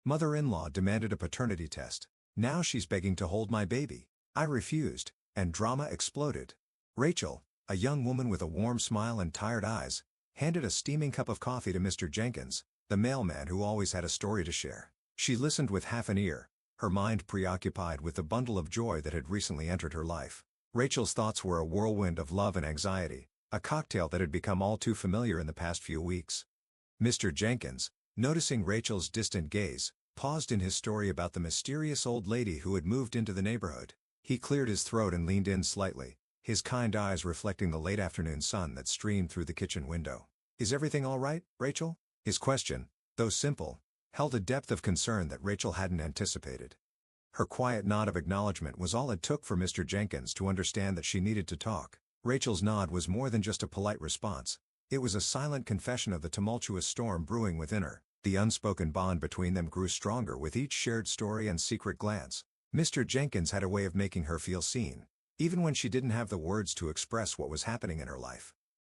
Mother-in-law demanded a paternity test. Now she's begging to hold my baby. I refused, and drama exploded. Rachel, a young woman with a warm smile and tired eyes, handed a steaming cup of coffee to Mr. Jenkins, the mailman who always had a story to share. She listened with half an ear, her mind preoccupied with the bundle of joy that had recently entered her life. Rachel's thoughts were a whirlwind of love and anxiety, a cocktail that had become all too familiar in the past few weeks. Mr. Jenkins, noticing Rachel's distant gaze, paused in his story about the mysterious old lady who had moved into the neighborhood. He cleared his throat and leaned in slightly, his kind eyes reflecting the late afternoon sun that streamed through the kitchen window. "Is everything all right, Rachel?" His question, though simple, held a depth of concern that Rachel hadn't anticipated. Her quiet nod of acknowledgement was all it took for Mr. Jenkins to understand that she needed to talk. Rachel's nod was more than just a polite response. It was a silent confession of the tumultuous storm brewing within her. The unspoken bond between them grew stronger with each shared story and secret glance. Mr. Jenkins had a way of making her feel seen, even when she didn't have the words to express what was happening in her life.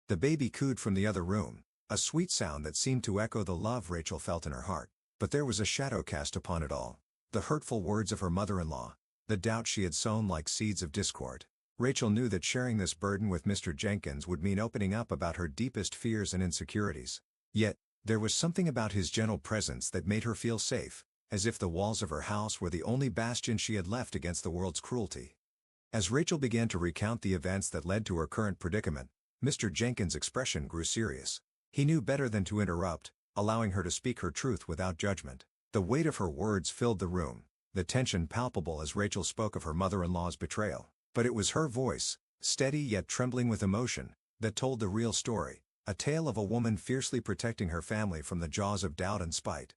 The baby cooed from the other room, a sweet sound that seemed to echo the love Rachel felt in her heart. But there was a shadow cast upon it all. The hurtful words of her mother-in-law, the doubt she had sown like seeds of discord. Rachel knew that sharing this burden with Mr. Jenkins would mean opening up about her deepest fears and insecurities. Yet, there was something about his gentle presence that made her feel safe, as if the walls of her house were the only bastion she had left against the world's cruelty. As Rachel began to recount the events that led to her current predicament, Mr. Jenkins' expression grew serious. He knew better than to interrupt, allowing her to speak her truth without judgment. The weight of her words filled the room, the tension palpable as Rachel spoke of her mother-in-law's betrayal. But it was her voice, steady yet trembling with emotion, that told the real story, a tale of a woman fiercely protecting her family from the jaws of doubt and spite.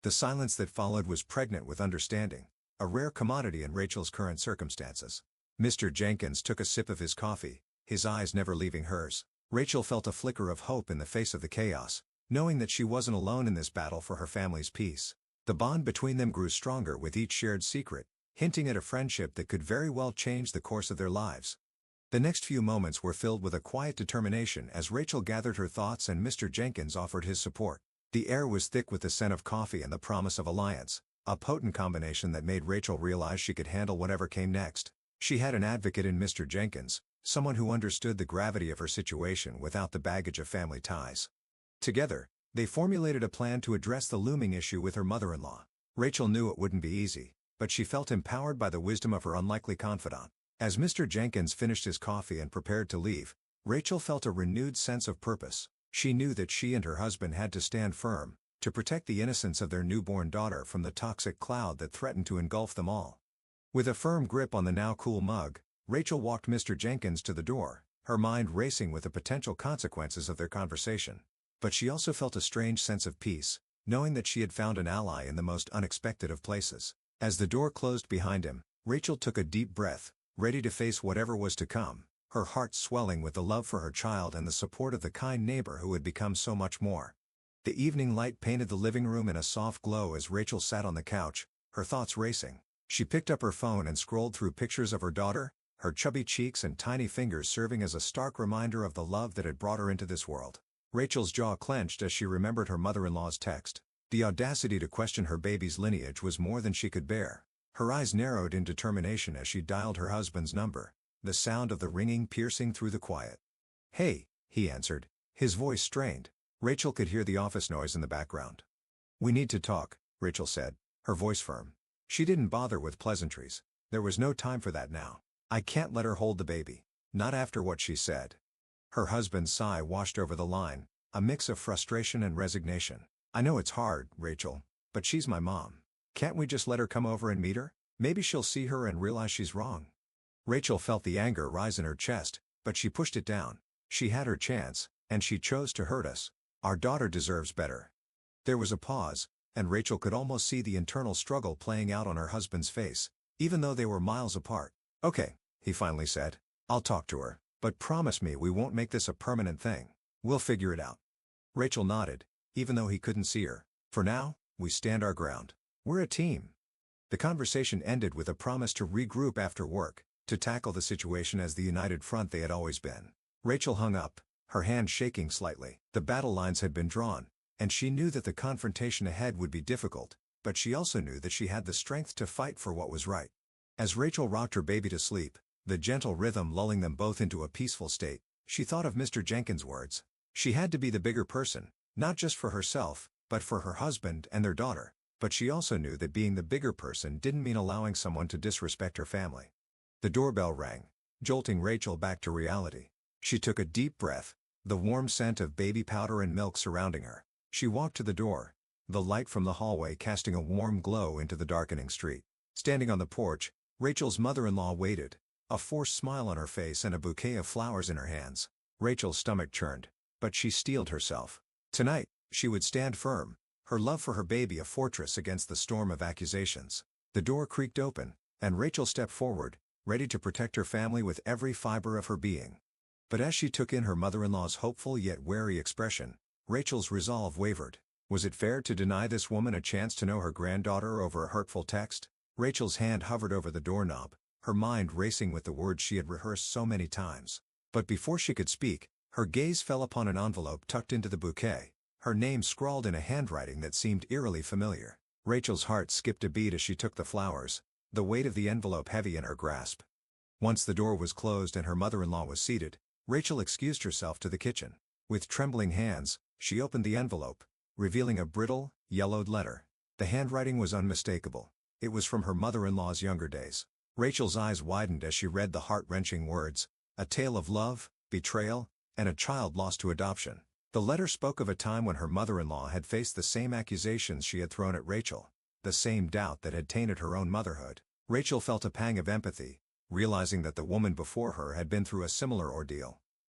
The silence that followed was pregnant with understanding, a rare commodity in Rachel's current circumstances. Mr. Jenkins took a sip of his coffee, his eyes never leaving hers. Rachel felt a flicker of hope in the face of the chaos, knowing that she wasn't alone in this battle for her family's peace. The bond between them grew stronger with each shared secret, hinting at a friendship that could very well change the course of their lives. The next few moments were filled with a quiet determination as Rachel gathered her thoughts and Mr. Jenkins offered his support. The air was thick with the scent of coffee and the promise of alliance, a potent combination that made Rachel realize she could handle whatever came next. She had an advocate in Mr. Jenkins, someone who understood the gravity of her situation without the baggage of family ties. Together, they formulated a plan to address the looming issue with her mother-in-law. Rachel knew it wouldn't be easy, but she felt empowered by the wisdom of her unlikely confidant. As Mr. Jenkins finished his coffee and prepared to leave, Rachel felt a renewed sense of purpose. She knew that she and her husband had to stand firm, to protect the innocence of their newborn daughter from the toxic cloud that threatened to engulf them all. With a firm grip on the now cool mug, Rachel walked Mr. Jenkins to the door, her mind racing with the potential consequences of their conversation. But she also felt a strange sense of peace, knowing that she had found an ally in the most unexpected of places. As the door closed behind him, Rachel took a deep breath, ready to face whatever was to come, her heart swelling with the love for her child and the support of the kind neighbor who had become so much more. The evening light painted the living room in a soft glow as Rachel sat on the couch, her thoughts racing. She picked up her phone and scrolled through pictures of her daughter, her chubby cheeks and tiny fingers serving as a stark reminder of the love that had brought her into this world. Rachel's jaw clenched as she remembered her mother-in-law's text. The audacity to question her baby's lineage was more than she could bear. Her eyes narrowed in determination as she dialed her husband's number, the sound of the ringing piercing through the quiet. "Hey," he answered, his voice strained. Rachel could hear the office noise in the background. "We need to talk," Rachel said, her voice firm. She didn't bother with pleasantries. There was no time for that now. "I can't let her hold the baby. Not after what she said." Her husband's sigh washed over the line, a mix of frustration and resignation. "I know it's hard, Rachel, but she's my mom. Can't we just let her come over and meet her? Maybe she'll see her and realize she's wrong." Rachel felt the anger rise in her chest, but she pushed it down. She had her chance, and she chose to hurt us. Our daughter deserves better. There was a pause, and Rachel could almost see the internal struggle playing out on her husband's face, even though they were miles apart. "Okay," he finally said. "I'll talk to her, but promise me we won't make this a permanent thing. We'll figure it out." Rachel nodded, even though he couldn't see her. "For now, we stand our ground. We're a team." The conversation ended with a promise to regroup after work, to tackle the situation as the united front they had always been. Rachel hung up, her hand shaking slightly. The battle lines had been drawn, and she knew that the confrontation ahead would be difficult, but she also knew that she had the strength to fight for what was right. As Rachel rocked her baby to sleep, the gentle rhythm lulling them both into a peaceful state, she thought of Mr. Jenkins' words. She had to be the bigger person, not just for herself, but for her husband and their daughter. But she also knew that being the bigger person didn't mean allowing someone to disrespect her family. The doorbell rang, jolting Rachel back to reality. She took a deep breath, the warm scent of baby powder and milk surrounding her. She walked to the door, the light from the hallway casting a warm glow into the darkening street. Standing on the porch, Rachel's mother-in-law waited, a forced smile on her face and a bouquet of flowers in her hands. Rachel's stomach churned, but she steeled herself. Tonight, she would stand firm, her love for her baby a fortress against the storm of accusations. The door creaked open, and Rachel stepped forward, ready to protect her family with every fiber of her being. But as she took in her mother-in-law's hopeful yet wary expression, Rachel's resolve wavered. Was it fair to deny this woman a chance to know her granddaughter over a hurtful text? Rachel's hand hovered over the doorknob, her mind racing with the words she had rehearsed so many times. But before she could speak, her gaze fell upon an envelope tucked into the bouquet, her name scrawled in a handwriting that seemed eerily familiar. Rachel's heart skipped a beat as she took the flowers, the weight of the envelope heavy in her grasp. Once the door was closed and her mother-in-law was seated, Rachel excused herself to the kitchen. With trembling hands, she opened the envelope, revealing a brittle, yellowed letter. The handwriting was unmistakable. It was from her mother-in-law's younger days. Rachel's eyes widened as she read the heart-wrenching words, a tale of love, betrayal, and a child lost to adoption. The letter spoke of a time when her mother-in-law had faced the same accusations she had thrown at Rachel, the same doubt that had tainted her own motherhood. Rachel felt a pang of empathy, realizing that the woman before her had been through a similar ordeal.